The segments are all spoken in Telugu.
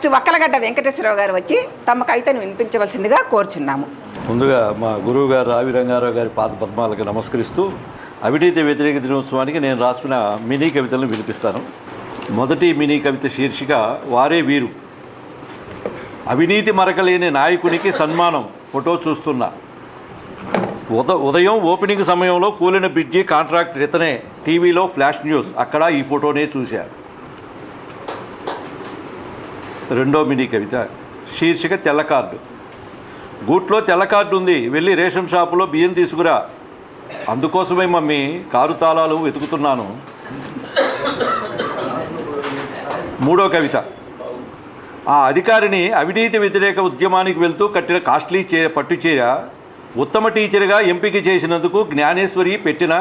నెక్స్ట్ వక్కలగడ్డ వెంకటేశ్వరరావు గారు వచ్చి తమ కవితను వినిపించవలసిందిగా కోరుచున్నాము. ముందుగా మా గురువు గారు రావి రంగారావు గారి పాద పద్మాలకు నమస్కరిస్తూ అవినీతి వ్యతిరేక దినోత్సవానికి నేను రాసిన మినీ కవితలను వినిపిస్తాను. మొదటి మినీ కవిత శీర్షిక వారే వీరు. అవినీతి మరకలేని నాయకునికి సన్మానం. ఫోటో చూస్తున్నా. ఉదయం ఓపెనింగ్ సమయంలో కూలిన బ్రిడ్జి కాంట్రాక్ట్ ఇతనే. టీవీలో ఫ్లాష్ న్యూస్, అక్కడ ఈ ఫోటోనే చూశారు. రెండో మినీ కవిత శీర్షిక తెల్ల కార్డు. గూట్లో తెల్ల కార్డు ఉంది, వెళ్ళి రేషన్ షాపులో బియ్యం తీసుకురా. అందుకోసమే మమ్మీ కారు తాళాలు వెతుకుతున్నాను. మూడో కవిత ఆ అధికారిని అవినీతి వ్యతిరేక ఉద్యమానికి వెళ్తూ కట్టిన కాస్ట్లీ పట్టుచీర ఉత్తమ టీచర్గా ఎంపిక చేసినందుకు జ్ఞానేశ్వరి పెట్టిన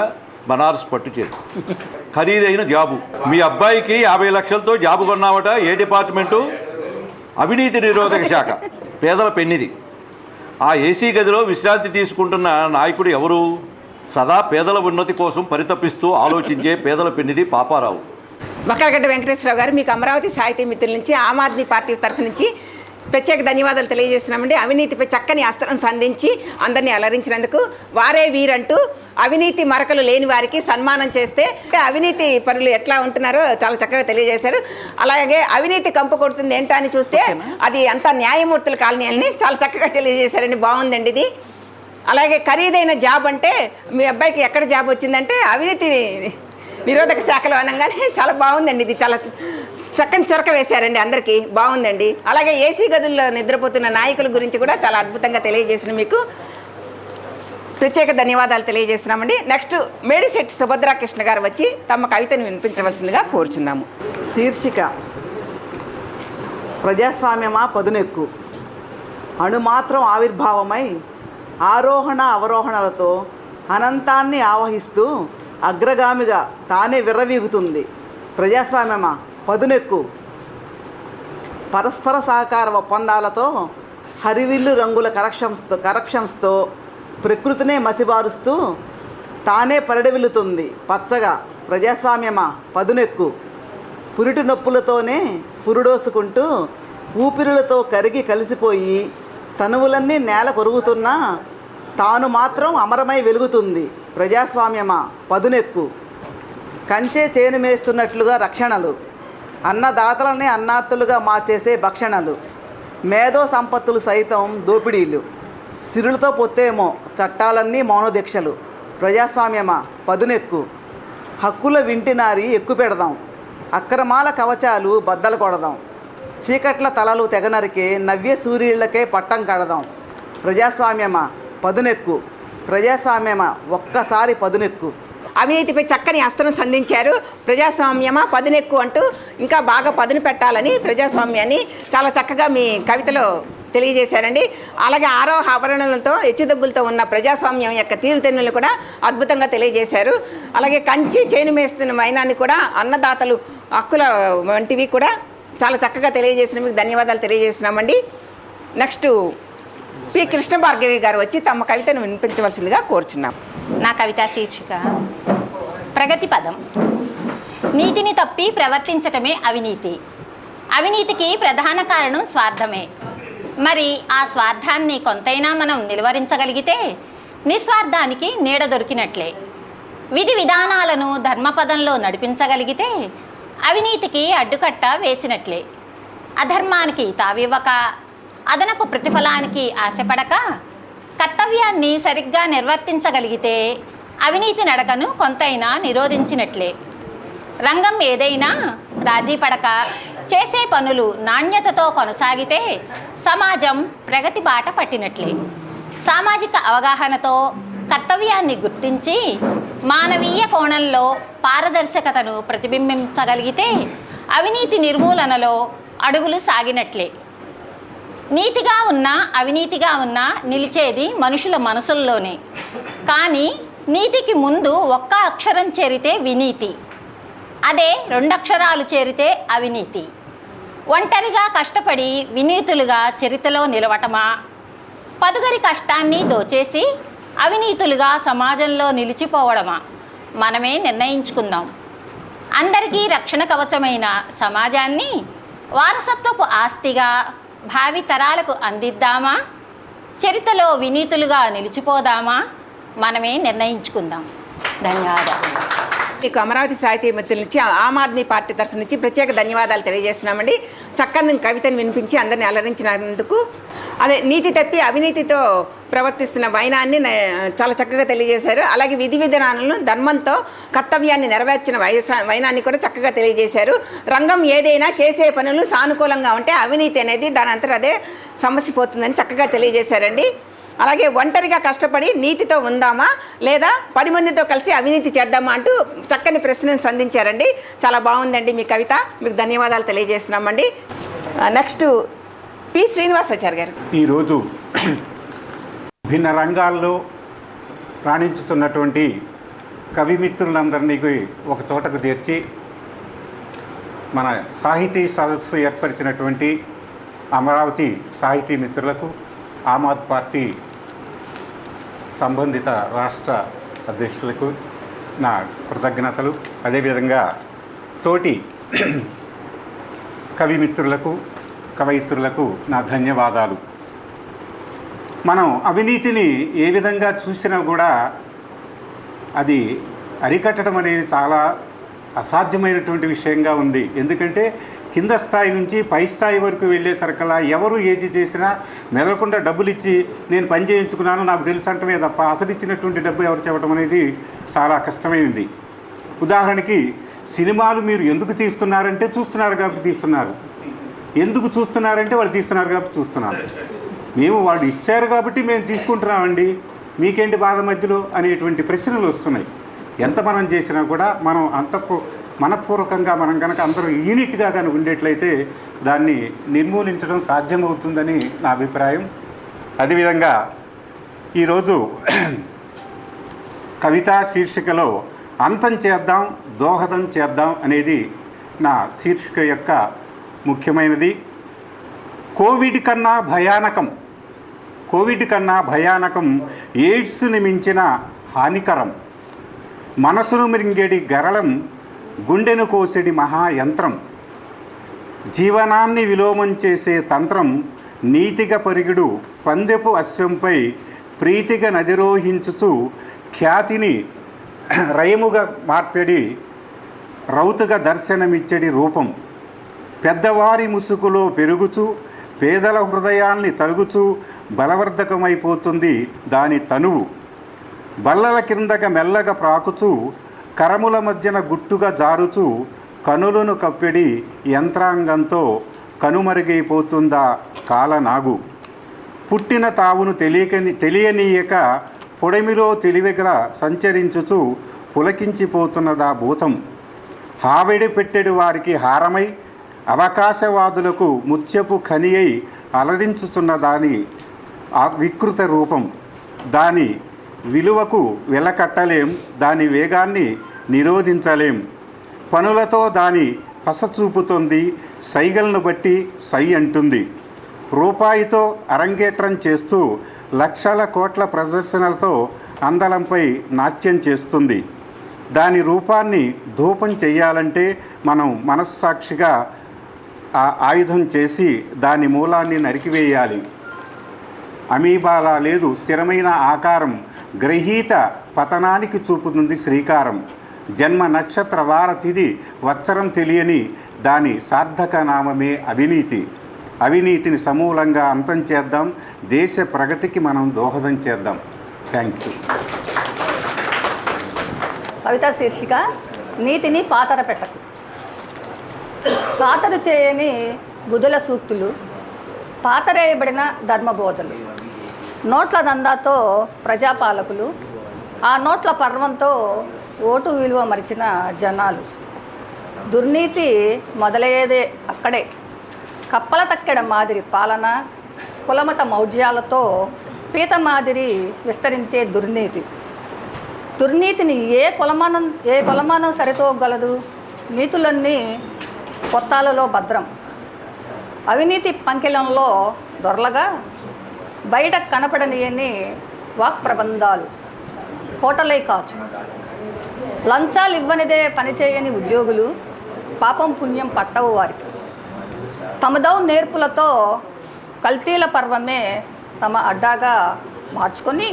బనారస్ పట్టుచీర. ఖరీదైన జాబు. మీ అబ్బాయికి 50 లక్షలతో జాబు కొన్నావట. ఏ డిపార్ట్మెంటు? అవినీతి నిరోధక శాఖ. పేదల పెన్నిది. ఆ ఏసీ గదిలో విశ్రాంతి తీసుకుంటున్న నాయకుడు ఎవరు? సదా పేదల ఉన్నతి కోసం పరితపిస్తూ ఆలోచించే పేదల పెన్నిది పాపారావు. వక్కలగడ్డ వెంకటేశ్వరరావు గారు మీకు అమరావతి సాహితీ మిత్రుల నుంచి ఆమ్ ఆద్మీ పార్టీ తరఫు నుంచి ప్రత్యేక ధన్యవాదాలు తెలియజేస్తున్నామండి. అవినీతిపై చక్కని అస్త్రం సంధించి అందరినీ అలరించినందుకు. వారే వీరంటూ అవినీతి మరకలు లేని వారికి సన్మానం చేస్తే అవినీతి పరులు ఎట్లా ఉంటున్నారో చాలా చక్కగా తెలియజేశారు. అలాగే అవినీతి కంపు కొడుతుంది ఏంటా అని చూస్తే అది అంతా న్యాయమూర్తుల కాలనీ అని చాలా చక్కగా తెలియజేశారండి. బాగుందండి ఇది. అలాగే ఖరీదైన జాబ్ అంటే మీ అబ్బాయికి ఎక్కడ జాబ్ వచ్చిందంటే అవినీతి నిరోధక శాఖలో అనగానే చాలా బాగుందండి. ఇది చాలా చక్కని చొరక వేశారండి. అందరికీ బాగుందండి. అలాగే ఏసీ గదుల్లో నిద్రపోతున్న నాయకుల గురించి కూడా చాలా అద్భుతంగా తెలియజేసిన మీకు ప్రత్యేక ధన్యవాదాలు తెలియజేస్తున్నామండి. నెక్స్ట్ మేడిశెట్టి సుభద్రాకృష్ణ గారు వచ్చి తమ కవితను వినిపించవలసిందిగా కోరుచున్నాము. శీర్షిక ప్రజాస్వామ్యమా పదునెక్కు. అణుమాత్రం ఆవిర్భావమై ఆరోహణ అవరోహణలతో అనంతాన్ని ఆవహిస్తూ అగ్రగామిగా తానే విర్రవీగుతుంది. ప్రజాస్వామ్యమా పదునెక్కు. పరస్పర సహకార ఒప్పందాలతో హరివిల్లు రంగుల కరప్షన్స్తో ప్రకృతినే మసిబారుస్తూ తానే పరిడవిల్లుతుంది పచ్చగా. ప్రజాస్వామ్యమా పదునెక్కు. పురిటి నొప్పులతోనే పురుడోసుకుంటూ ఊపిరులతో కరిగి కలిసిపోయి తనువులన్నీ నేల కొరుగుతున్నా తాను మాత్రం అమరమై వెలుగుతుంది. ప్రజాస్వామ్యమా పదునెక్కు. కంచే చేను మేస్తున్నట్లుగా రక్షణలు, అన్నదాతలనే అన్నార్తులుగా మార్చేసే భక్షణలు, మేధో సంపత్తులు సైతం దోపిడీలు, సిరులతో పొత్తేమో చట్టాలన్నీ మౌనదీక్షలు. ప్రజాస్వామ్యమా పదునెక్కు. హక్కుల వింటినారి ఎక్కు పెడదాం, అక్రమాల కవచాలు బద్దలు కొడదాం, చీకట్ల తలలు తెగనరికే నవ్య సూర్యుళ్ళకే పట్టం కడదాం. ప్రజాస్వామ్యమా పదునెక్కు. ప్రజాస్వామ్యమా ఒక్కసారి పదునెక్కు. అవినీతిపై చక్కని అస్త్రం సంధించారు. ప్రజాస్వామ్యమా పదునెక్కు అంటూ ఇంకా బాగా పదును పెట్టాలని ప్రజాస్వామ్యాన్ని చాలా చక్కగా మీ కవితలో తెలియజేశారండి. అలాగే ఆరోహ ఆవరణలతో హెచ్చుతగ్గులతో ఉన్న ప్రజాస్వామ్యం యొక్క తీరుతెన్నులు కూడా అద్భుతంగా తెలియజేశారు. అలాగే కంచి చేను మేస్తున్న మైనాన్ని కూడా అన్నదాతలు హక్కుల వంటివి కూడా చాలా చక్కగా తెలియజేసిన మీకు ధన్యవాదాలు తెలియజేస్తున్నామండి. నెక్స్ట్ పి కృష్ణ భార్గవి గారు వచ్చి తమ కవితను వినిపించవలసిందిగా కోరుచున్నాం. నా కవితా శీర్షిక ప్రగతి పదం. నీతిని తప్పి ప్రవర్తించటమే అవినీతి. అవినీతికి ప్రధాన కారణం స్వార్థమే. మరి ఆ స్వార్థాన్ని కొంతైనా మనం నిలువరించగలిగితే నిస్వార్థానికి నీడ దొరికినట్లే. విధి విధానాలను ధర్మపదంలో నడిపించగలిగితే అవినీతికి అడ్డుకట్ట వేసినట్లే. అధర్మానికి తావివ్వక, అదనపు ప్రతిఫలానికి ఆశపడక కర్తవ్యాన్ని సరిగ్గా నిర్వర్తించగలిగితే అవినీతి నడకను కొంతైనా నిరోధించినట్లే. రంగం ఏదైనా రాజీ పడక చేసే పనులు నాణ్యతతో కొనసాగితే సమాజం ప్రగతి బాట పట్టినట్లే. సామాజిక అవగాహనతో కర్తవ్యాన్ని గుర్తించి మానవీయ కోణంలో పారదర్శకతను ప్రతిబింబించగలిగితే అవినీతి నిర్మూలనలో అడుగులు సాగినట్లే. నీతిగా ఉన్నా అవినీతిగా ఉన్నా నిలిచేది మనుషుల మనసుల్లోనే. కానీ నీతికి ముందు ఒక్క అక్షరం చేరితే వినీతి, అదే 2 అక్షరాలు చేరితే అవినీతి. ఒంటరిగా కష్టపడి వినీతులుగా చరిత్రలో నిలవటమా, పదుగరి కష్టాన్ని దోచేసి అవినీతులుగా సమాజంలో నిలిచిపోవడమా మనమే నిర్ణయించుకుందాం. అందరికీ రక్షణ కవచమైన సమాజాన్ని వారసత్వపు ఆస్తిగా భావి తరాలకు అందిద్దామా, చరిత్రలో వినీతులుగా నిలిచిపోదామా, మనమే నిర్ణయించుకుందాం. ధన్యవాదాలు. మీకు అమరావతి సాహితీ మిత్రుల నుంచి ఆమ్ ఆద్మీ పార్టీ తరఫు నుంచి ప్రత్యేక ధన్యవాదాలు తెలియజేస్తున్నామండి. చక్కని కవితను వినిపించి అందరినీ అలరించినందుకు. అదే నీతి తప్పి అవినీతితో ప్రవర్తిస్తున్న వైనాన్ని చాలా చక్కగా తెలియజేశారు. అలాగే విధి విధానాలను ధర్మంతో కర్తవ్యాన్ని నెరవేర్చిన వైనాన్ని కూడా చక్కగా తెలియజేశారు. రంగం ఏదైనా చేసే పనులు సానుకూలంగా ఉంటే అవినీతి అనేది దాని అంతటా అదే సమసిపోతుందని చక్కగా తెలియజేశారండి. అలాగే ఒంటరిగా కష్టపడి నీతితో ఉందామా లేదా 10 మందితో కలిసి అవినీతి చేద్దామా అంటూ చక్కని ప్రశ్నను సంధించారండి. చాలా బాగుందండి మీ కవిత. మీకు ధన్యవాదాలు తెలియజేస్తున్నామండి. నెక్స్ట్ పి శ్రీనివాసాచారి గారు. ఈరోజు భిన్న రంగాల్లో రాణించుతున్నటువంటి కవిమిత్రులందరినీ ఒక చోటకు చేర్చి మన సాహితీ సదస్సు ఏర్పరిచినటువంటి అమరావతి సాహితీ మిత్రులకు ఆమ్ ఆద్మీ పార్టీ సంబంధిత రాష్ట్ర అధ్యక్షులకు నా కృతజ్ఞతలు. అదేవిధంగా తోటి కవిమిత్రులకు కవయిత్రులకు నా ధన్యవాదాలు. మనం అవినీతిని ఏ విధంగా చూసినా కూడా అది అరికట్టడం అనేది చాలా అసాధ్యమైనటువంటి విషయంగా ఉంది. ఎందుకంటే కింద స్థాయి నుంచి పై స్థాయి వరకు వెళ్ళేసరికల్లా ఎవరు ఏది చేసినా మెదలకుండా డబ్బులు ఇచ్చి నేను పని చేయించుకున్నాను నాకు తెలుసు అంటమే తప్ప అసలు ఇచ్చినటువంటి డబ్బు ఎవరు చెప్పడం అనేది చాలా కష్టమైంది. ఉదాహరణకి సినిమాలు మీరు ఎందుకు తీస్తున్నారంటే చూస్తున్నారు కాబట్టి తీస్తున్నారు, ఎందుకు చూస్తున్నారంటే వాళ్ళు తీస్తున్నారు కాబట్టి చూస్తున్నారు. మేము వాళ్ళు ఇచ్చారు కాబట్టి మేము తీసుకుంటున్నామండి, మీకేంటి బాధ మధ్యలో అనేటువంటి ప్రశ్నలు వస్తున్నాయి. ఎంత మనం చేసినా కూడా మనం మనపూర్వకంగా మనం కనుక అందరూ యూనిట్గా కనుక ఉండేట్లయితే దాన్ని నిర్మూలించడం సాధ్యమవుతుందని నా అభిప్రాయం. అదేవిధంగా ఈరోజు కవితా శీర్షికలో అంతం చేద్దాం దోహదం చేద్దాం అనేది నా శీర్షిక యొక్క ముఖ్యమైనది. కోవిడ్ కన్నా భయానకం ఎయిడ్స్ని మించిన హానికరం. మనసును మిరింగేడి గరళం, గుండెను కోసెడి మహాయంత్రం. జీవనాన్ని విలోమం చేసే తంత్రం, నీతిగా పరిగిడు పందెపు అశ్వంపై ప్రీతిగా నదిరోహించుచు ఖ్యాతిని రయముగా మార్పెడి రౌతుగా దర్శనమిచ్చడి రూపం. పెద్దవారి ముసుగులో పెరుగుచు పేదల హృదయాల్ని తరుగుచు బలవర్ధకమైపోతుంది దాని తనువు. బల్లల కిందగా మెల్లగా ప్రాకుచు కరముల మధ్యన గుట్టుగా జారుచు కనులను కప్పెడి యంత్రాంగంతో కనుమరుగైపోతుందా కాలనాగు. పుట్టిన తావును తెలియనీయక పొడమిలో తెలివిగా సంచరించుచు పులకించిపోతున్నదా భూతం. హావెడి పెట్టెడు వారికి హారమై అవకాశవాదులకు ముత్యపు ఖని అయి అలరించుతున్న దాని ఆ వికృత రూపం. దాని విలువకు వెలకట్టలేం, దాని వేగాన్ని నిరోధించలేం. పనులతో దాని పస చూపుతుంది, సైగలను బట్టి సై అంటుంది. రూపాయితో అరంగేట్రం చేస్తూ లక్షల కోట్ల ప్రదర్శనలతో అందలంపై నాట్యం చేస్తుంది. దాని రూపాన్ని ధూపం చెయ్యాలంటే మనం మనస్సాక్షిగా ఆ ఆయుధం చేసి దాని మూలాన్ని నరికివేయాలి. అమీబాలా లేదు స్థిరమైన ఆకారం, గ్రహీత పతనానికి చూపుతుంది శ్రీకారం. జన్మ నక్షత్ర వార తిథి వత్సరం తెలియని దాని సార్థక నామమే అవినీతి. అవినీతిని సమూలంగా అంతం చేద్దాం, దేశ ప్రగతికి మనం దోహదం చేద్దాం. Thank you. కవిత శీర్షిక నీతిని పాతర పెట్టకు. పాతరు చేయని బుధుల సూక్తులు, పాతరేయబడిన ధర్మబోధలు, నోట్ల దందాతో ప్రజాపాలకులు, ఆ నోట్ల పర్వంతో ఓటు విలువ మరిచిన జనాలు. దుర్నీతి మొదలయ్యేదే అక్కడే. కప్పల తక్కెడ మాదిరి పాలన, కులమత మౌఢ్యాలతో పీత మాదిరి విస్తరించే దుర్నీతి. దుర్నీతిని ఏ కొలమానం సరితూగలదు? నీతులన్నీ పొత్తాలలో భద్రం. అవినీతి పంకిలంలో దొరలగా బయట కనపడనియని వాక్ ప్రబంధాలు, కోటలై కాచు. లంచాలు ఇవ్వనిదే పనిచేయని ఉద్యోగులు, పాపం పుణ్యం పట్టవు వారికి. తమదౌ నేర్పులతో కల్తీల పర్వమే తమ అడ్డాగా మార్చుకొని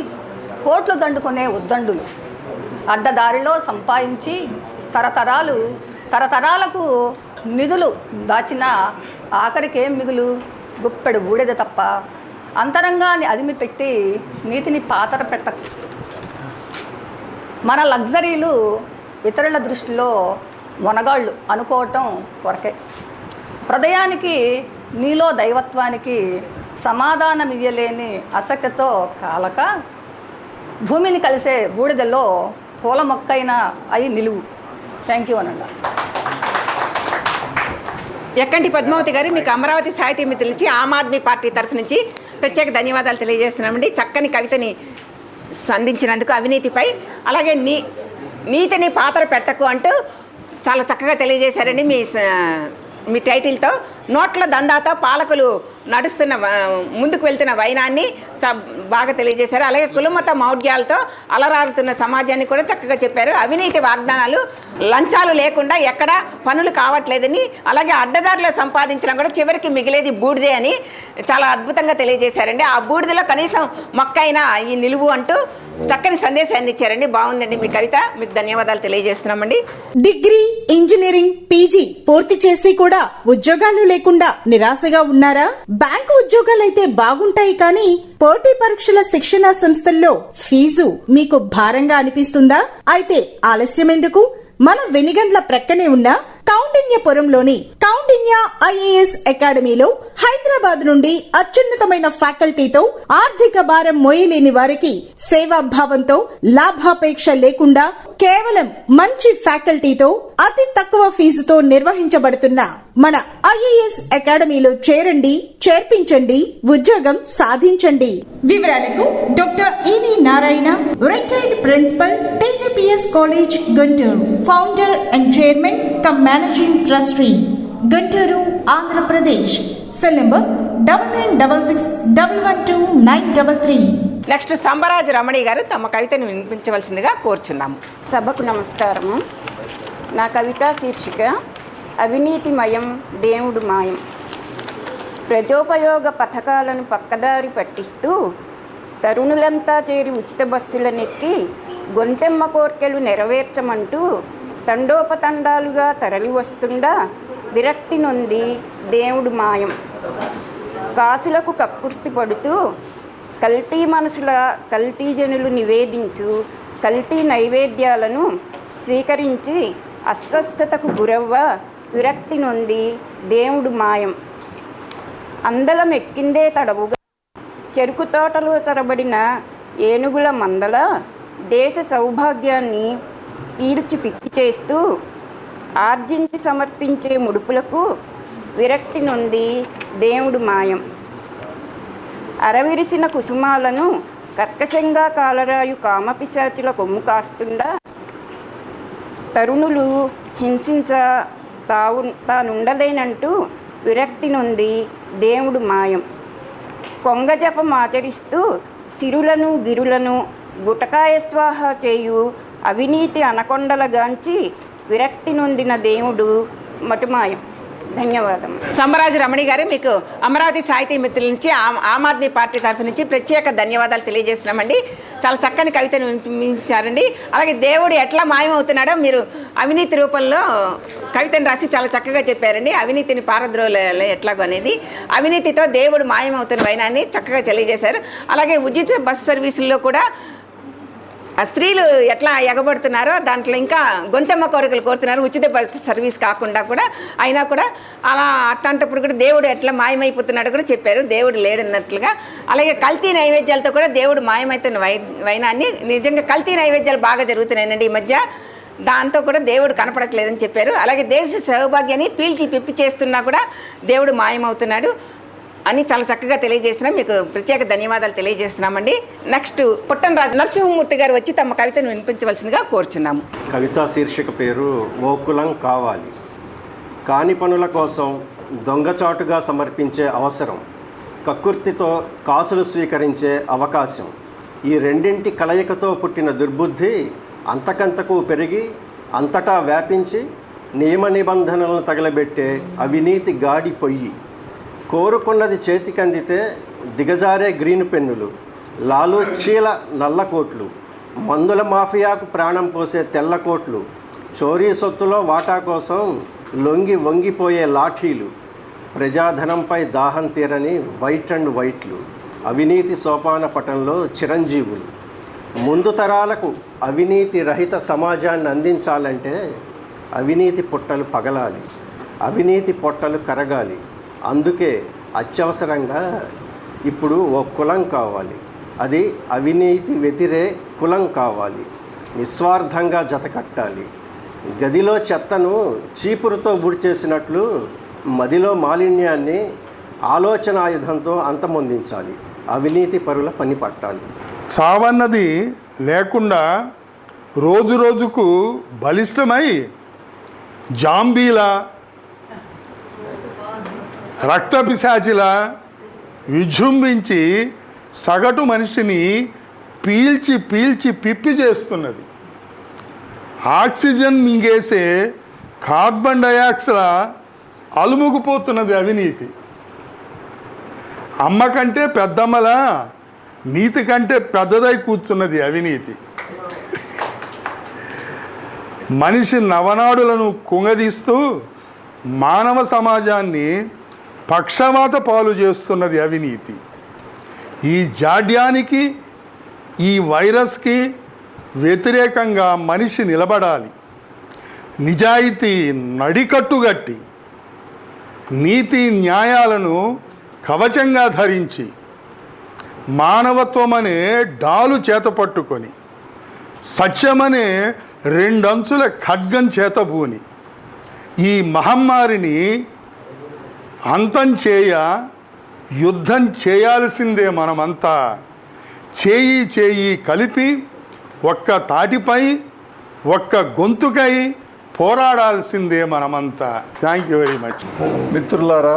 కోట్లు దండుకునే ఉద్దండులు అడ్డదారిలో సంపాదించి తరతరాలకు నిధులు దాచిన ఆఖరికేం మిగులు గుప్పెడు బూడిద తప్ప అంతరంగాన్ని అదిమి పెట్టి నీతిని పాతర పెట్ట మన లగ్జరీలు ఇతరుల దృష్టిలో మొనగాళ్ళు అనుకోవటం కొరకే. హృదయానికి నీలో దైవత్వానికి సమాధానమియ్యలేని ఆసక్తితో కాలక భూమిని కలిసే బూడిదలో పూల మొక్కైనా అయి నిలువు. థ్యాంక్ యూ అనండి. ఎక్కంటి పద్మావతి గారు మీకు అమరావతి సాహితీ మిత్రుల నుంచి ఆమ్ ఆద్మీ పార్టీ తరఫు నుంచి ప్రత్యేక ధన్యవాదాలు తెలియజేస్తున్నామండి. చక్కని కవితని సంధించినందుకు అవినీతిపై, అలాగే నీతిని పాత్ర పెట్టకు అంటూ చాలా చక్కగా తెలియజేశారండి. మీ టైటిల్తో నోట్ల దందాతో పాలకులు నడుస్తున్న ముందుకు వెళ్తున్న వైనాన్ని బాగా తెలియజేశారు. అలాగే కులమత మౌఢ్యాలతో అలరారుతున్న సమాజాన్ని కూడా చక్కగా చెప్పారు. అవినీతి వాగ్దానాలు లంచాలు లేకుండా ఎక్కడ పనులు కావట్లేదని, అలాగే అడ్డదారిలో సంపాదించడం కూడా చివరికి మిగిలేది బూడిదే అని చాలా అద్భుతంగా తెలియజేశారండి. ఆ బూడిదలో కనీసం మొక్కైనా ఈ నిలువు అంటూ చక్కని సందేశాన్ని ఇచ్చారండి. బాగుందండి మీ కవిత, మీకు ధన్యవాదాలు తెలియజేస్తున్నామండి. డిగ్రీ, ఇంజనీరింగ్, పీజీ పూర్తి చేసి కూడా ఉద్యోగాలు లేకుండా నిరాశగా ఉన్నారా? బ్యాంకు ఉద్యోగాలైతే బాగుంటాయి, కానీ పోటీ పరీక్షల శిక్షణా సంస్థల్లో ఫీజు మీకు భారంగా అనిపిస్తుందా? అయితే ఆలస్యం ఎందుకు? మన వెనిగండ్ల ప్రక్కనే ఉన్న కౌండిన్యపురంలోని కౌండిన్య ఐఏఎస్ అకాడమీలో హైదరాబాద్ నుండి అత్యున్నతమైన ఫ్యాకల్టీతో ఆర్థిక భారం మోయలేని వారికి సేవాభావంతో లాభాపేక్ష లేకుండా కేవలం మంచి ఫ్యాకల్టీతో అతి తక్కువ ఫీజుతో నిర్వహించబడుతున్న మన ఐఏఎస్ అకాడమీలో చేరండి, చేర్పించండి, ఉద్యోగం సాధించండి. వివరాలకు doctor E V Narayana, retired principal, TGPS college, Guntur, founder and chairman cum managing trustee, Guntur, Andhra Pradesh. Cell number 9966112933. Next Sambaraju Ramani గారు తమ కవితను వినిపించవలసిందిగా కోరుచున్నాము. సభకు నమస్కారము. నా కవితా శీర్షిక అవినీతిమయం దేవుడు మాయం. ప్రజోపయోగ పథకాలను పక్కదారి పట్టిస్తూ తరుణులంతా చేరి ఉచిత బస్సులనెక్కి గొంతెమ్మ కోర్కెలు నెరవేర్చమంటూ తండోపతండాలుగా తరలి వస్తుండా విరక్తి నొంది దేవుడు మాయం. కాసులకు కక్కుర్తి పడుతూ కల్తీ మనసుల కల్తీ జనులు నివేదించు కల్తీ నైవేద్యాలను స్వీకరించి అస్వస్థతకు గురవ్వ విరక్తి నొంది దేవుడు మాయం. అందలం ఎక్కిందే తడవుగా చెరుకు తోటలో చొరబడిన ఏనుగుల మందల దేశ సౌభాగ్యాన్ని పీల్చి పిప్పి చేస్తూ ఆర్జించి సమర్పించే ముడుపులకు విరక్తి నొంది దేవుడు మాయం. అరవిరిసిన కుసుమాలను కర్కశంగా కాలరాయు కామపిశాచుల కొమ్ము కాస్తుండా తరుణులు హింసించ తానుండలేనంటూ విరక్తి నొంది దేవుడు మాయం. కొంగజపం ఆచరిస్తూ సిరులను గిరులను గుటకాయ స్వాహ చేయు అవినీతి అనకొండలగాంచి విరక్తి నొందిన దేవుడు మటుమాయం. ధన్యవాదం. సంబరాజు రమణి గారు మీకు అమరావతి సాహితీ మిత్రుల నుంచి ఆమ్ ఆద్మీ పార్టీ తరఫు నుంచి ప్రత్యేక ధన్యవాదాలు తెలియజేస్తున్నామండి. చాలా చక్కని కవితను వినిపించారండి. అలాగే దేవుడు ఎట్లా మాయమవుతున్నాడో మీరు అవినీతి రూపంలో కవితను రాసి చాలా చక్కగా చెప్పారండి. అవినీతిని పారద్రోలే ఎట్లాగో అనేది, అవినీతితో దేవుడు మాయమవుతున్న వైనాన్ని చక్కగా తెలియజేశారు. అలాగే ఉచిత బస్సు సర్వీసుల్లో కూడా స్త్రీలు ఎట్లా ఎగబడుతున్నారో దాంట్లో ఇంకా గొంతెమ్మ కోరికలు కోరుతున్నారు, ఉచిత సర్వీస్ కాకుండా కూడా. అయినా కూడా అలా అట్లాంటప్పుడు కూడా దేవుడు ఎట్లా మాయమైపోతున్నాడో కూడా చెప్పారు, దేవుడు లేడన్నట్లుగా. అలాగే కల్తీ నైవేద్యాలతో కూడా దేవుడు మాయమవుతున్న వైనాన్ని, నిజంగా కల్తీ నైవేద్యాలు బాగా జరుగుతున్నాయండి ఈ మధ్య, దాంతో కూడా దేవుడు కనపడట్లేదని చెప్పారు. అలాగే దేశ సౌభాగ్యాన్ని పీల్చి పిప్పి చేస్తున్నా కూడా దేవుడు మాయమవుతున్నాడు అని చాలా చక్కగా తెలియజేసిన మీకు ప్రత్యేక ధన్యవాదాలు తెలియజేస్తున్నామండి. నెక్స్ట్ పుట్టనరాజు నరసింహమూర్తి గారు వచ్చి తమ కవితను వినిపించవలసిందిగా కోరుచున్నాము. కవితా శీర్షిక పేరు ఓకులం కావాలి. కాని పనుల కోసం దొంగచాటుగా సమర్పించే అవసరం, కక్కుర్తితో కాసులు స్వీకరించే అవకాశం, ఈ రెండింటి కలయికతో పుట్టిన దుర్బుద్ధి అంతకంతకు పెరిగి అంతటా వ్యాపించి నియమ నిబంధనలను తగలబెట్టే అవినీతి గాడి పొయ్యి. కోరుకున్నది చేతికందితే దిగజారే గ్రీన్ పెన్నులు, లాలూచీల నల్లకోట్లు, మందుల మాఫియాకు ప్రాణం పోసే తెల్లకోట్లు, చోరీ సొత్తులో వాటా కోసం లొంగి వంగిపోయే లాఠీలు, ప్రజాధనంపై దాహం తీరని వైట్ అండ్ వైట్లు, అవినీతి సోపాన పటంలో చిరంజీవులు. ముందు తరాలకు అవినీతి రహిత సమాజాన్ని అందించాలంటే అవినీతి పొట్టలు పగలాలి, అవినీతి పొట్టలు కరగాలి. అందుకే అత్యవసరంగా ఇప్పుడు ఓ కులం కావాలి. అది అవినీతి వ్యతిరేక కులం కావాలి. నిస్వార్థంగా జతకట్టాలి. గదిలో చెత్తను చీపురుతో బుడిచేసినట్లు మదిలో మాలిన్యాన్ని ఆలోచనాయుధంతో అంతమొందించాలి. అవినీతి పరుల పని పట్టాలి. చావన్నది లేకుండా రోజు రోజుకు బలిష్టమై జాంబీల రక్తపిశాచిలా విజృంభించి సగటు మనిషిని పీల్చి పీల్చి పిప్పి చేస్తున్నది. ఆక్సిజన్ మింగేసే కార్బన్ డయాక్సైడ్ అలుముకుపోతున్నది అవినీతి. అమ్మ కంటే పెద్దమ్మలా నీతి కంటే పెద్దదై కూర్చున్నది అవినీతి. మనిషి నవనాడులను కుంగదీస్తూ మానవ సమాజాన్ని పక్షవాత పాలు చేస్తున్నది అవినీతి. ఈ జాడ్యానికి, ఈ వైరస్కి వ్యతిరేకంగా మనిషి నిలబడాలి. నిజాయితీ నడికట్టుగట్టి నీతి న్యాయాలను కవచంగా ధరించి మానవత్వం అనే డాలు చేతపట్టుకొని సత్యమనే రెండంచుల ఖడ్గం చేతబూని ఈ మహమ్మారిని అంతం చేయ యుద్ధం చేయాల్సిందే. మనమంతా చేయి చేయి కలిపి ఒక్క తాటిపై ఒక్క గొంతుకై పోరాడాల్సిందే మనమంతా. Thank you very much. మిత్రులారా,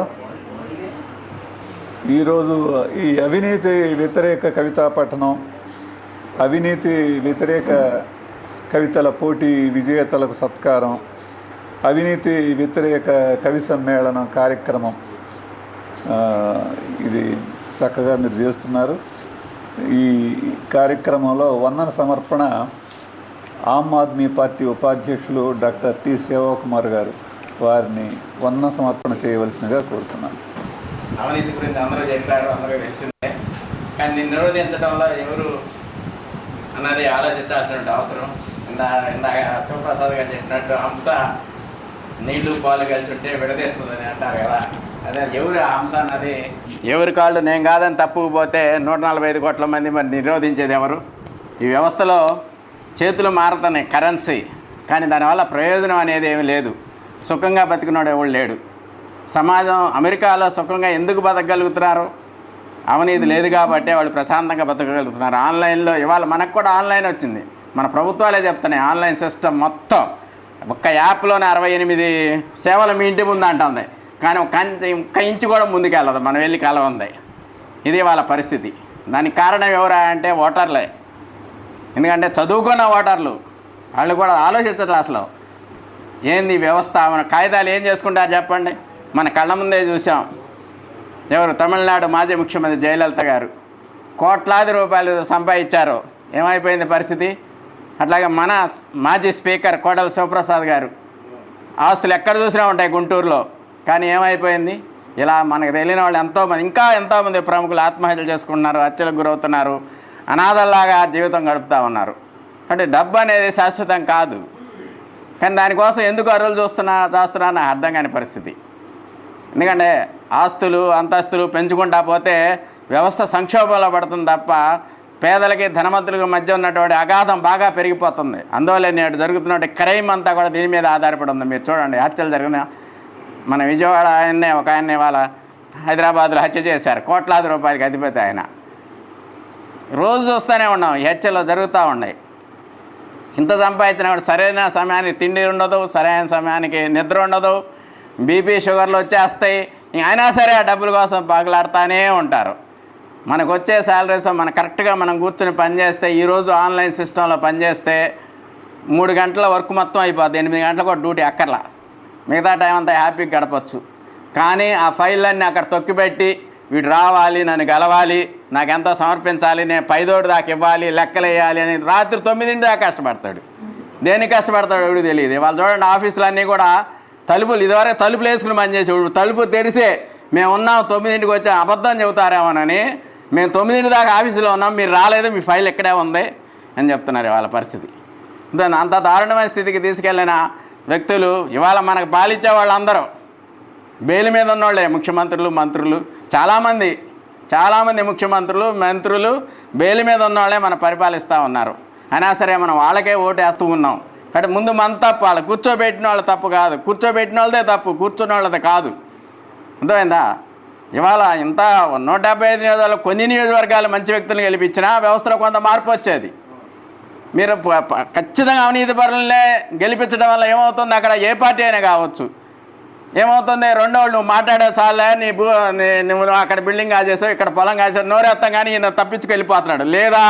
ఈరోజు ఈ అవినీతి వ్యతిరేక కవితా పఠనం, అవినీతి వ్యతిరేక కవితల పోటీ విజేతలకు సత్కారం, అవినీతి వ్యతిరేక కవి సమ్మేళనం కార్యక్రమం ఇది చక్కగా మీరు చేస్తున్నారు. ఈ కార్యక్రమంలో వందన సమర్పణ ఆమ్ ఆద్మీ పార్టీ ఉపాధ్యక్షులు డాక్టర్ టి సేవకుమార్ గారు, వారిని వందన సమర్పణ చేయవలసిందిగా కోరుతున్నాను. అవినీతి గురించి అందరూ చెప్పారు, అందరూ తెలిసిందే. కానీ దీన్ని నిరోధించడంలో ఎవరు అన్నది ఆలోచించాల్సిన అవసరం. ఇందాక శివప్రసాద్ గారు చెప్పినట్టు హంస నీళ్లు పాలు కలిసి ఉంటే విడదీస్తుందని అంటారు కదా. అదే ఎవరు హంస అన్నది ఎవరి కాళ్ళు నేను కాదని తప్పుకుపోతే 145 కోట్ల మంది మరి నిరోధించేది ఎవరు? ఈ వ్యవస్థలో చేతులు మారుతున్నాయి, కరెన్సీ, కానీ దానివల్ల ప్రయోజనం అనేది ఏమీ లేదు. సుఖంగా బతికినోడు ఎవడు లేడు. సమాజం అమెరికాలో సుఖంగా ఎందుకు బతకగలుగుతున్నారు? అవినీతి లేదు కాబట్టే వాళ్ళు ప్రశాంతంగా బతకగలుగుతున్నారు. ఆన్లైన్లో ఇవాళ మనకు కూడా ఆన్లైన్ వచ్చింది. మన ప్రభుత్వాలే చెప్తున్నాయి ఆన్లైన్ సిస్టమ్ మొత్తం. ఒక్క యాప్లోనే 68 సేవలు మీ ఇంటి ముందు అంటుంది, కానీ ఒక్క ఇంచు కూడా ముందుకెళ్ళదు, మనం వెళ్ళి కలవంది. ఇది వాళ్ళ పరిస్థితి. దానికి కారణం ఎవరా అంటే ఓటర్లే. ఎందుకంటే చదువుకున్న ఓటర్లు వాళ్ళు కూడా ఆలోచించట్లేదు అసలు ఏంది వ్యవస్థ. మన కాగితాలు ఏం చేసుకుంటారు చెప్పండి? మన కళ్ళ ముందే చూసాం. ఎవరు? తమిళనాడు మాజీ ముఖ్యమంత్రి జయలలిత గారు కోట్లాది రూపాయలు సంపాదించారు. ఏమైపోయింది పరిస్థితి? అట్లాగే మన మాజీ స్పీకర్ కోడెల శివప్రసాద్ గారు ఆస్తులు ఎక్కడ చూసినా ఉంటాయి గుంటూరులో, కానీ ఏమైపోయింది? ఇలా మనకు తెలియని వాళ్ళు ఎంతోమంది, ఇంకా ఎంతోమంది ప్రముఖులు ఆత్మహత్యలు చేసుకుంటున్నారు, హత్యలకు గురవుతున్నారు, అనాథల్లాగా జీవితం గడుపుతూ ఉన్నారు. అంటే డబ్బు అనేది శాశ్వతం కాదు, కానీ దానికోసం ఎందుకు అరువులు చేస్తున్నా నాకు అర్థం కాని పరిస్థితి. ఎందుకంటే ఆస్తులు అంతస్తులు పెంచుకుంటా పోతే వ్యవస్థ సంక్షోభంలో పడుతుంది తప్ప పేదలకి ధనవంతులకు మధ్య ఉన్నటువంటి అగాధం బాగా పెరిగిపోతుంది. అందువల్ల నేడు జరుగుతున్న క్రైమ్ అంతా కూడా దీని మీద ఆధారపడి ఉంది. మీరు చూడండి, హత్యలు జరిగిన మన విజయవాడ ఒక ఆయన్ని వాళ్ళ హైదరాబాద్లో హత్య చేశారు. కోట్లాది రూపాయలకి అధిపతి ఆయన. రోజు చూస్తూనే ఉన్నాం ఈ హత్యలు జరుగుతూ ఉన్నాయి. ఇంత సంపాదించినా కూడా సరైన సమయానికి తిండి ఉండదు, సరైన సమయానికి నిద్ర ఉండదు, బీపీ షుగర్లు వచ్చేస్తాయి. అయినా సరే ఆ డబ్బుల కోసం పగలాడుతూనే ఉంటారు. మనకు వచ్చే శాలరీస్ మనం కరెక్ట్గా మనం కూర్చొని పనిచేస్తే, ఈరోజు ఆన్లైన్ సిస్టంలో పనిచేస్తే 3 గంటల వర్క్ మొత్తం అయిపోద్ది. 8 గంటలకు డ్యూటీ అక్కర్లా, మిగతా టైం అంతా హ్యాపీగా గడపచ్చు. కానీ ఆ ఫైళ్ళన్నీ అక్కడ తొక్కిపెట్టి వీడు రావాలి, నన్ను గెలవాలి, నాకెంతో సమర్పించాలి, నేను పైదోడు దాకా ఇవ్వాలి, లెక్కలు వేయాలి అని రాత్రి 9 దాకా కష్టపడతాడు. దేనికి కష్టపడతాడు ఎవరికి తెలియదు. వాళ్ళు చూడండి ఆఫీసులు అన్నీ కూడా తలుపులు, ఇదివరకు తలుపులు వేసుకుని పనిచేసేవాడు, తలుపు తెరిసే మేము ఉన్నాం 9కి వచ్చాం, అబద్ధం చెబుతారేమోనని మేము 9 దాకా ఆఫీసులో ఉన్నాం, మీరు రాలేదు, మీ ఫైల్ ఇక్కడే ఉంది అని చెప్తున్నారు. వాళ్ళ పరిస్థితి అంత దారుణమైన స్థితికి తీసుకెళ్ళిన వ్యక్తులు ఇవాళ మనకు పాలించే వాళ్ళందరూ బెయిల్ మీద ఉన్నోళ్ళే. ముఖ్యమంత్రులు, మంత్రులు, చాలామంది ముఖ్యమంత్రులు, మంత్రులు బెయిల్ మీద ఉన్నోళ్ళే మనం పరిపాలిస్తూ ఉన్నారు. అయినా సరే మనం వాళ్ళకే ఓటు వేస్తూ ఉన్నాం. కాబట్టి ముందు మన తప్పు, వాళ్ళు కూర్చోబెట్టిన వాళ్ళ తప్పు కాదు, కూర్చోబెట్టిన వాళ్ళదే తప్పు, కూర్చున్న వాళ్ళది కాదు. అర్థమైందా? ఇవాళ ఇంత 175 నియోజకవర్గాలు, కొన్ని నియోజకవర్గాలు మంచి వ్యక్తులను గెలిపించినా వ్యవస్థలో కొంత మార్పు వచ్చేది. మీరు ఖచ్చితంగా అవినీతి పరులనే గెలిపించడం వల్ల ఏమవుతుంది, అక్కడ ఏ పార్టీ అయినా కావచ్చు, ఏమవుతుంది, రెండోళ్ళు నువ్వు మాట్లాడే చాలే, నువ్వు అక్కడ బిల్డింగ్ కాజేసావు, ఇక్కడ పొలం కాజేసావు, నోరేస్తాం కానీ ఈయన తప్పించుకు వెళ్ళిపోతున్నాడు. లేదా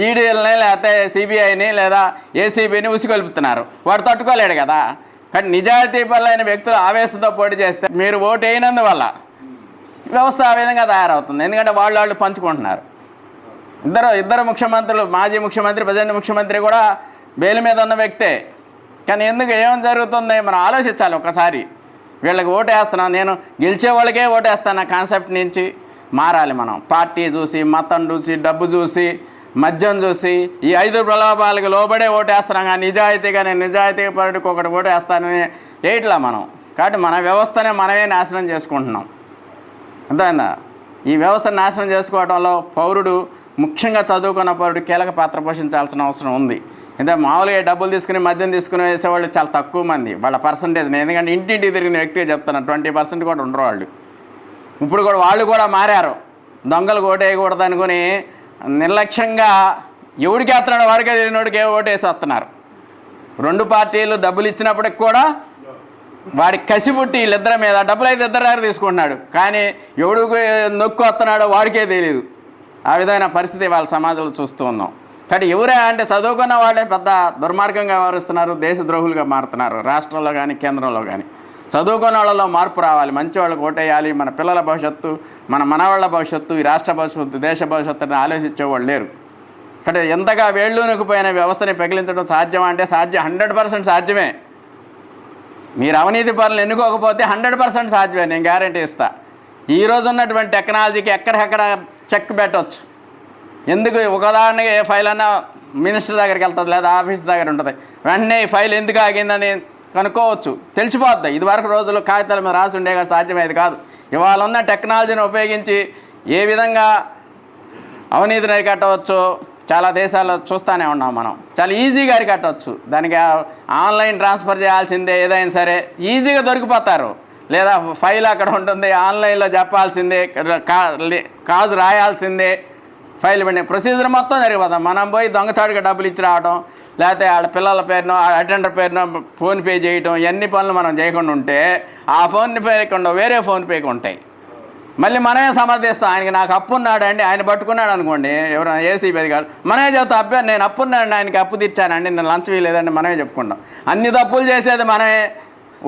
ఈడీలని, లేకపోతే సిబిఐని, లేదా ఏసీబీని ఉసిగొలుపుతున్నారు. వాడు తట్టుకోలేడు కదా. కానీ నిజాయితీ పరులైన వ్యక్తులు ఆవేశంతో పోటీ చేస్తే మీరు ఓటు వేయనందువల్ల వ్యవస్థ ఆ విధంగా తయారవుతుంది. ఎందుకంటే వాళ్ళు పంచుకుంటున్నారు. ఇద్దరు ముఖ్యమంత్రులు, మాజీ ముఖ్యమంత్రి, ప్రజెంట్ ముఖ్యమంత్రి కూడా బెయిల్ మీద ఉన్న వ్యక్తే. కానీ ఎందుకు ఏం జరుగుతుంది మనం ఆలోచించాలి ఒకసారి. వీళ్ళకి ఓటు వేస్తున్నాను, నేను గెలిచే వాళ్ళకే ఓటు వేస్తాను కాన్సెప్ట్ నుంచి మారాలి మనం. పార్టీ చూసి, మతం చూసి, డబ్బు చూసి, మద్యం చూసి, ఈ 5 ప్రలోభాలకు లోబడే ఓటు వేస్తున్నాం. కానీ నేను నిజాయితీ పరుడికి ఒకటి ఓటు వేస్తానని వేయట్లా మనం. కాబట్టి మన వ్యవస్థనే మనమే నాశనం చేసుకుంటున్నాం. అంతేనా? ఈ వ్యవస్థను నాశనం చేసుకోవడంలో పౌరుడు, ముఖ్యంగా చదువుకున్న పౌరుడు కీలక పాత్ర పోషించాల్సిన అవసరం ఉంది. అంటే మామూలుగా డబ్బులు తీసుకుని, మద్యం తీసుకుని వేసేవాళ్ళు చాలా తక్కువ మంది, వాళ్ళ పర్సంటేజ్. ఎందుకంటే ఇంటింటికి తిరిగిన వ్యక్తిగా చెప్తున్నాను, 20% కూడా ఉండరు వాళ్ళు. ఇప్పుడు కూడా వాళ్ళు కూడా మారారు. దొంగలు ఓటు వేయకూడదు అనుకుని నిర్లక్ష్యంగా ఎవడికి వేస్తున్నాడో వాడికే తెలియనోడికి ఓటు వేసి వస్తున్నారు. 2 పార్టీలు డబ్బులు ఇచ్చినప్పటికి కూడా వాడికి కసి పుట్టి వీళ్ళిద్దరి మీద, డబ్బులు అయితే ఇద్దరు దగ్గర తీసుకుంటున్నాడు, కానీ ఎవడికి నొక్కు వస్తున్నాడో వాడికే తెలియదు. ఆ విధమైన పరిస్థితి వాళ్ళ సమాజంలో చూస్తూ ఉన్నాం. కాబట్టి ఎవరే అంటే చదువుకున్న వాళ్ళే పెద్ద దుర్మార్గంగా వ్యవహరిస్తున్నారు, దేశద్రోహులుగా మారుతున్నారు. రాష్ట్రంలో కానీ కేంద్రంలో కానీ చదువుకున్న వాళ్ళలో మార్పు రావాలి, మంచి వాళ్ళకి ఓటేయాలి. మన పిల్లల భవిష్యత్తు, మన మనవాళ్ళ భవిష్యత్తు, ఈ రాష్ట్ర భవిష్యత్తు, దేశ భవిష్యత్తుని ఆలోచించేవాళ్ళు లేరు. కాబట్టి ఎంతగా వేళ్ళూనుకుపోయిన వ్యవస్థని పెగిలించడం సాధ్యమా అంటే 100% సాధ్యమే. మీరు అవినీతి పనులు ఎన్నుకోకపోతే 100% సాధ్యమే, నేను గ్యారంటీ ఇస్తా. ఈరోజు ఉన్నటువంటి టెక్నాలజీకి ఎక్కడెక్కడ చెక్ పెట్టవచ్చు. ఎందుకు ఉదాహరణగా ఏ ఫైల్ అన్నా మినిస్టర్ దగ్గరికి వెళ్తుంది, లేదా ఆఫీస్ దగ్గర ఉంటుంది, వెంటనే ఈ ఫైల్ ఎందుకు ఆగిందని కనుక్కోవచ్చు, తెలిసిపోద్ది. ఇదివరకు రోజుల్లో కాగితాల మీద రాసి ఉండే కానీ సాధ్యమేది కాదు. ఇవాళ ఉన్న టెక్నాలజీని ఉపయోగించి ఏ విధంగా అవినీతిని అరికట్టవచ్చో చాలా దేశాల్లో చూస్తూనే ఉన్నాం మనం. చాలా ఈజీగా అరికట్టవచ్చు. దానికి ఆన్లైన్ ట్రాన్స్ఫర్ చేయాల్సిందే, ఏదైనా సరే ఈజీగా దొరికిపోతారు. లేదా ఫైల్ అక్కడ ఉంటుంది, ఆన్లైన్లో చెప్పాల్సిందే, కాజు రాయాల్సిందే, ఫైల్ పడిన ప్రొసీజర్ మొత్తం జరిగిపోతాం. మనం పోయి దొంగచాటుగా డబ్బులు ఇచ్చి రావడం, లేకపోతే వాళ్ళ పిల్లల పేరునో అటెండర్ పేరునో ఫోన్పే చేయటం, ఎన్ని పనులు మనం చేయకుండా ఉంటే ఆ ఫోన్పే లేకుండా వేరే ఫోన్పేకి ఉంటాయి. మళ్ళీ మనమే సమర్థిస్తాం. ఆయనకి నాకు అప్పు ఉన్నాడండి, ఆయన పట్టుకున్నాడు అనుకోండి, ఎవరైనా ఏసీబీ అధికారులు, మనమే చెప్తాం అబ్బాయి నేను అప్పు ఉన్నాడండి, ఆయనకి అప్పు తీర్చానండి, నేను లంచం ఇవ్వలేదండి, మనమే చెప్పుకుంటాం. అన్ని తప్పులు చేసేది మనమే,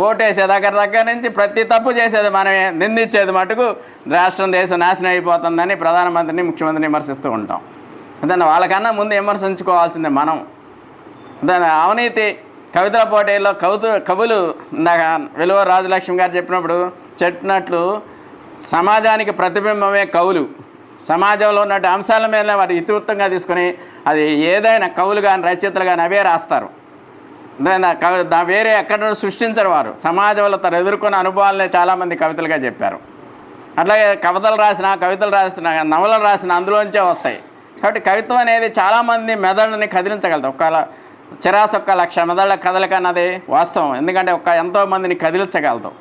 ఓటేసే దగ్గర నుంచి ప్రతి తప్పు చేసేది మనమే, నిందించేది మటుకు రాష్ట్రం, దేశం నాశనం అయిపోతుందని ప్రధానమంత్రిని, ముఖ్యమంత్రిని విమర్శిస్తూ ఉంటాం. దాన్ని వాళ్ళకన్నా ముందు విమర్శించుకోవాల్సిందే మనం. దాని అవినీతి కవితల పోటీల్లో కవులు ఇందాక వెలువ రాజలక్ష్మి గారు చెప్పినట్లు సమాజానికి ప్రతిబింబమే కవులు. సమాజంలో ఉన్నట్టు అంశాల మీద వారు ఇతివృత్తంగా తీసుకొని అది ఏదైనా కవులు కానీ రచయితలు కానీ అవే రాస్తారు. వేరే ఎక్కడ సృష్టించరు వారు. సమాజంలో తను ఎదుర్కొన్న అనుభవాలనే చాలామంది కవితలుగా చెప్పారు. అట్లాగే కవితలు రాసిన నవలలు రాసిన అందులోంచే వస్తాయి. కాబట్టి కవిత్వం అనేది చాలామంది మెదడుని కదిలించగలుగుతాం. చిరాసు 1,00,000 మెదళ్ళ కదలిక అన్నది వాస్తవం. ఎందుకంటే ఎంతోమందిని కదిలించగలుగుతాం.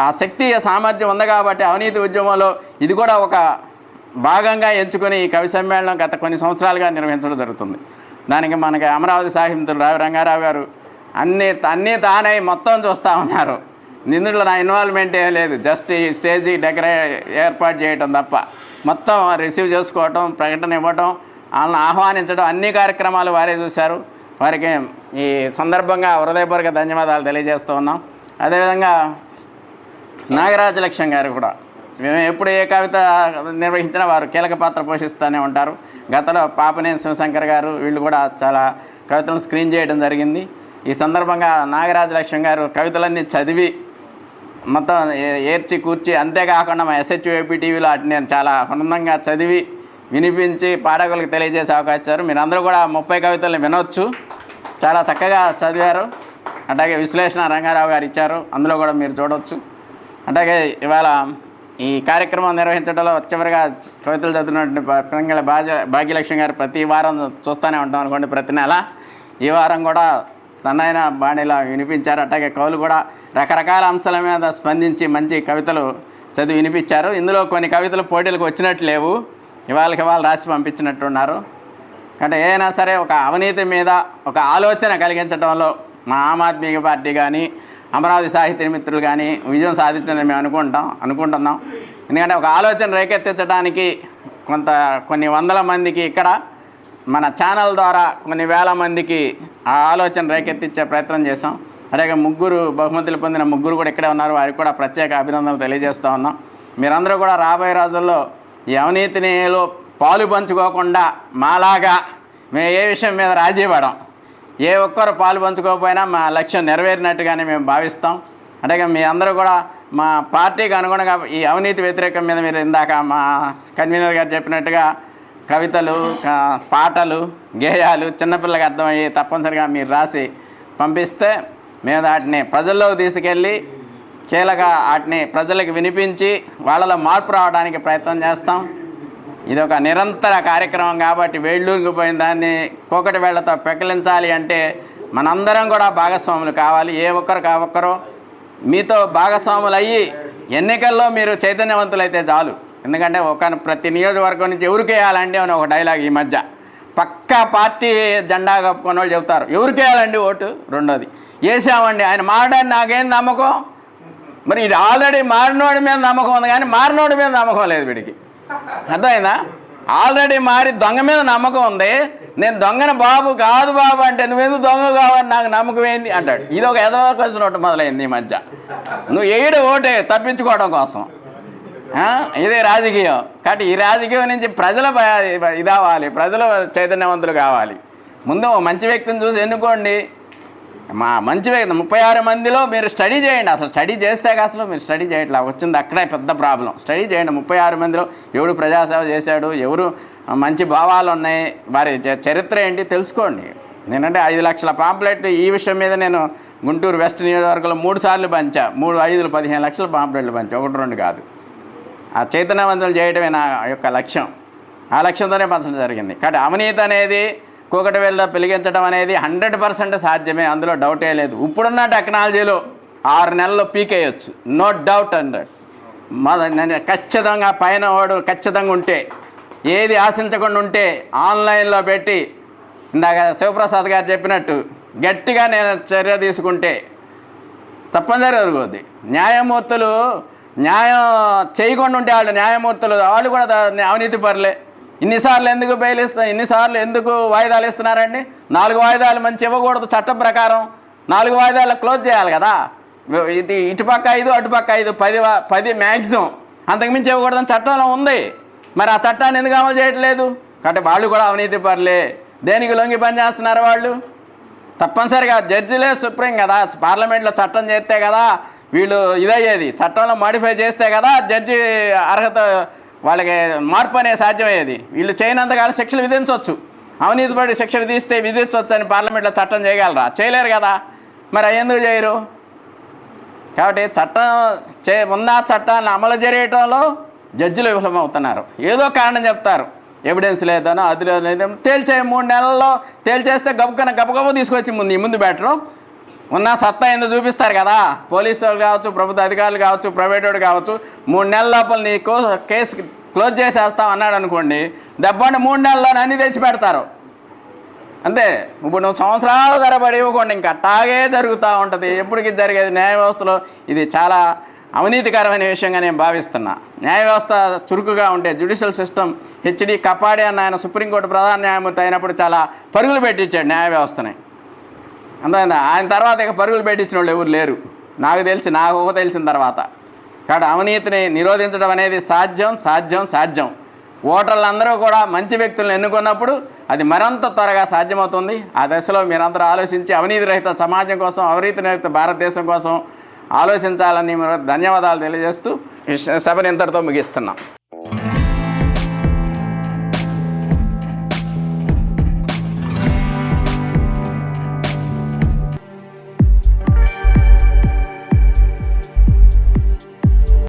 ఆ శక్తి, సామర్థ్యం ఉంది కాబట్టి అవినీతి ఉద్యమంలో ఇది కూడా ఒక భాగంగా ఎంచుకొని ఈ కవి సమ్మేళనం గత కొన్ని సంవత్సరాలుగా నిర్వహించడం జరుగుతుంది. దానికి మనకి అమరావతి సాహిత్యులు రావి రంగారావు గారు అన్నీ తానై మొత్తం చూస్తూ ఉన్నారు. నిందులో నా ఇన్వాల్వ్మెంట్ ఏం లేదు, జస్ట్ ఈ స్టేజీ ఏర్పాటు చేయటం తప్ప, మొత్తం రిసీవ్ చేసుకోవటం, ప్రకటన ఇవ్వటం, వాళ్ళని ఆహ్వానించడం, అన్ని కార్యక్రమాలు వారే చూశారు. వారికి ఈ సందర్భంగా హృదయపూర్వక ధన్యవాదాలు తెలియజేస్తూ ఉన్నాం. అదేవిధంగా నాగరాజలక్ష్మి గారు కూడా మేము ఎప్పుడు ఏ కవిత నిర్వహించినా వారు కీలక పాత్ర పోషిస్తూనే ఉంటారు. గతంలో పాపనేని శివశంకర్ గారు వీళ్ళు కూడా చాలా కవితలను స్క్రీన్ చేయడం జరిగింది. ఈ సందర్భంగా నాగరాజలక్ష్మి గారు కవితలన్నీ చదివి మొత్తం ఏర్చి కూర్చి, అంతేకాకుండా మా SHUAP టీవీలో నేను చాలా ఆనందంగా చదివి వినిపించి పాఠకులకు తెలియజేసే అవకాశం ఇచ్చారు. మీరందరూ కూడా 30 కవితలను వినొచ్చు. చాలా చక్కగా చదివారు. అట్లాగే విశ్లేషణ రంగారావు గారు ఇచ్చారు, అందులో కూడా మీరు చూడవచ్చు. అట్లాగే ఇవాళ ఈ కార్యక్రమం నిర్వహించడంలో చివరిగా కవితలు చదివినటువంటి పెంగళ భాగ్యలక్ష్మి గారు ప్రతి వారం చూస్తూనే ఉంటాం అనుకోండి, ప్రతి నెల. ఈ వారం కూడా తనైన బాణీలా వినిపించారు. అట్లాగే కవులు కూడా రకరకాల అంశాల మీద స్పందించి మంచి కవితలు చదివి వినిపించారు. ఇందులో కొన్ని కవితలు పోటీలకు వచ్చినట్టు లేవు, ఇవాళకి వాళ్ళు రాసి పంపించినట్టున్నారు. అంటే ఏదైనా సరే ఒక అవినీతి మీద ఒక ఆలోచన కలిగించడంలో మా ఆమ్ ఆద్మీ పార్టీ కానీ అమరావతి సాహిత్య మిత్రులు కానీ విజయం సాధించాలని మేము అనుకుంటున్నాం. ఎందుకంటే ఒక ఆలోచన రేకెత్తించడానికి కొన్ని వందల మందికి ఇక్కడ మన ఛానల్ ద్వారా కొన్ని వేల మందికి ఆ ఆలోచన రేకెత్తించే ప్రయత్నం చేసాం. అలాగే 3 బహుమతులు పొందిన 3 కూడా ఇక్కడే ఉన్నారు, వారికి కూడా ప్రత్యేక అభినందనలు తెలియజేస్తూ ఉన్నాం. మీరందరూ కూడా రాబోయే రోజుల్లో ఈ అవినీతిలో పాలు పంచుకోకుండా మాలాగా మేము ఏ విషయం మీద రాజీ పడం, ఏ ఒక్కరు పాలు పంచుకోకపోయినా మా లక్ష్యం నెరవేరినట్టుగానే మేము భావిస్తాం. అలాగే మీ అందరూ కూడా మా పార్టీకి అనుగుణంగా ఈ అవినీతి వ్యతిరేకం మీద మీరు ఇందాక మా కన్వీనర్ గారు చెప్పినట్టుగా కవితలు, పాటలు, గేయాలు చిన్నపిల్లలకు అర్థమయ్యి తప్పనిసరిగా మీరు రాసి పంపిస్తే మేము వాటిని ప్రజల్లోకి తీసుకెళ్ళి వాటిని ప్రజలకు వినిపించి వాళ్ళలో మార్పు రావడానికి ప్రయత్నం చేస్తాం. ఇది ఒక నిరంతర కార్యక్రమం కాబట్టి వేళ్ళూరికిపోయిన దాన్ని కోకటి వేళ్లతో పెకిలించాలి అంటే మనందరం కూడా భాగస్వాములు కావాలి. ఏ ఒక్కరు మీతో భాగస్వాములు అయ్యి ఎన్నికల్లో మీరు చైతన్యవంతులైతే చాలు. ఎందుకంటే ప్రతి నియోజకవర్గం నుంచి ఎవరికి వేయాలంటే అని ఒక డైలాగ్ ఈ మధ్య పక్కా పార్టీ జెండా కప్పుకున్న వాళ్ళు చెబుతారు, ఎవరికి వేయాలండి ఓటు. రెండోది వేసామండి, ఆయన మారడానికి నాకేం నమ్మకం. మరి ఇది ఆల్రెడీ మారినోడి మీద నమ్మకం ఉంది కానీ మారినోడి మీద నమ్మకం లేదు వీడికి, అర్థమైందా? ఆల్రెడీ మారి దొంగ మీద నమ్మకం ఉంది, నేను దొంగన బాబు కాదు బాబు అంటే నువ్వెందుకు దొంగ కావని నాకు నమ్మకం ఏంది అంటాడు. ఇది ఒక ఎదవకొచ్చిన ఓటు మొదలైంది ఈ మధ్య. నువ్వు ఓటే తప్పించుకోవడం కోసం. ఇదే రాజకీయం. కాబట్టి ఈ రాజకీయం నుంచి ప్రజల ఇదవ్వాలి, ప్రజలు చైతన్యవంతులు కావాలి. ముందు మంచి వ్యక్తిని చూసి ఎన్నుకోండి. మంచి వ్యక్తి 36 మందిలో మీరు స్టడీ చేయండి. అసలు స్టడీ చేస్తే అసలు మీరు స్టడీ చేయట్లా, వచ్చింది అక్కడే పెద్ద ప్రాబ్లం. స్టడీ చేయండి. 36 మందిలో ఎవడు ప్రజాసేవ చేశాడు, ఎవరు మంచి భావాలు ఉన్నాయి, వారి చరిత్ర ఏంటి తెలుసుకోండి. నేనంటే 5 లక్షల పాంప్లెట్ ఈ విషయం మీద నేను గుంటూరు వెస్ట్ నియోజకవర్గంలో 3 సార్లు పంచా. 3, 5, 15 లక్షల పాంప్లెట్లు పంచా, 1, 2 కాదు. ఆ చైతన్యవంతులు చేయడమే నా యొక్క లక్ష్యం. ఆ లక్ష్యంతోనే పంచడం జరిగింది. కాబట్టి అవినీతి అనేది కోకటి వేళ్ళ పెలిగించడం అనేది 100% సాధ్యమే, అందులో డౌటే లేదు. ఇప్పుడున్న టెక్నాలజీలో 6 నెలల్లో పీకేయచ్చు, నో డౌట్. నేను ఖచ్చితంగా పైన వాడు ఖచ్చితంగా ఉంటే, ఏది ఆశించకుండా ఉంటే ఆన్లైన్లో పెట్టి ఇందాక శివప్రసాద్ గారు చెప్పినట్టు గట్టిగా నేను చర్య తీసుకుంటే తప్పనిసరి జరుగుద్ది. న్యాయమూర్తులు న్యాయం చేయకుండా ఉంటే వాళ్ళు కూడా అవినీతి పరులే. ఇన్నిసార్లు ఎందుకు బెయిల్ ఇన్నిసార్లు ఎందుకు వాయిదాలు ఇస్తున్నారండి? 4 వాయిదాలు మంచి ఇవ్వకూడదు చట్టం ప్రకారం. 4 వాయిదాలు క్లోజ్ చేయాలి కదా. ఇది ఇటుపక్క 5 అటుపక్క 5, 10 మ్యాక్సిమం, అంతకుమించి ఇవ్వకూడదని చట్టంలో ఉంది. మరి ఆ చట్టాన్ని ఎందుకు అమలు చేయట్లేదు? కాబట్టి వాళ్ళు కూడా అవినీతి పరులే. దేనికి లొంగి పనిచేస్తున్నారు వాళ్ళు? తప్పనిసరిగా జడ్జిలే సుప్రీం కదా, పార్లమెంట్లో చట్టం చేస్తే కదా వీళ్ళు ఇదయ్యేది. చట్టంలో మాడిఫై చేస్తే కదా జడ్జి అర్హత వాళ్ళకి మార్పు అనేది సాధ్యమయ్యేది. వీళ్ళు చేయనంతకాలం శిక్షలు విధించవచ్చు, అవినీతి పడి శిక్ష విధించవచ్చు అని పార్లమెంట్లో చట్టం చేయగలరా? చేయలేరు కదా. మరి ఎందుకు చేయరు? కాబట్టి ఉన్న చట్టాన్ని అమలు చేయటంలో జడ్జిలు విఫలమవుతున్నారు. ఏదో కారణం చెప్తారు, ఎవిడెన్స్ లేదనో అది లేదో. తేల్చే 3 నెలల్లో తేల్చేస్తే గబగబ తీసుకొచ్చి ముందు బెటరు. ఉన్న సత్తా ఎందుకు చూపిస్తారు కదా. పోలీసులు కావచ్చు, ప్రభుత్వ అధికారులు కావచ్చు, ప్రైవేట్ వాడు కావచ్చు, 3 నెలల లోపల నీకు కేసు క్లోజ్ చేసేస్తాం అన్నాడు అనుకోండి, దెబ్బండి 3 నెలల్లో అన్నీ తెచ్చి పెడతారు అంతే. ఇప్పుడు నువ్వు సంవత్సరాల తరబడి ఇవ్వకుండా ఇంకా అట్టాగే జరుగుతూ ఉంటుంది. ఎప్పటికి జరిగేది న్యాయ వ్యవస్థలో ఇది చాలా అవినీతికరమైన విషయంగా నేను భావిస్తున్నా. న్యాయ వ్యవస్థ చురుకుగా ఉంటే జ్యుడిషియల్ సిస్టమ్ హెచ్డి కపాడి అన్న ఆయన సుప్రీంకోర్టు ప్రధాన న్యాయమూర్తి అయినప్పుడు చాలా పరుగులు పెట్టించాడు న్యాయ వ్యవస్థని. అంతేనా? ఆయన తర్వాత ఇక పరుగులు పెట్టించిన వాళ్ళు ఎవరు లేరు నాకు తెలిసిన తర్వాత. కాబట్టి అవినీతిని నిరోధించడం అనేది సాధ్యం. ఓటర్లందరూ కూడా మంచి వ్యక్తులను ఎన్నుకున్నప్పుడు అది మరింత త్వరగా సాధ్యమవుతుంది. ఆ దశలో మీరందరూ ఆలోచించి అవినీతి రహిత సమాజం కోసం, అవినీతి రహిత భారతదేశం కోసం ఆలోచించాలని ధన్యవాదాలు తెలియజేస్తూ ఈ సభను ఇంతటితో ముగిస్తున్నాం.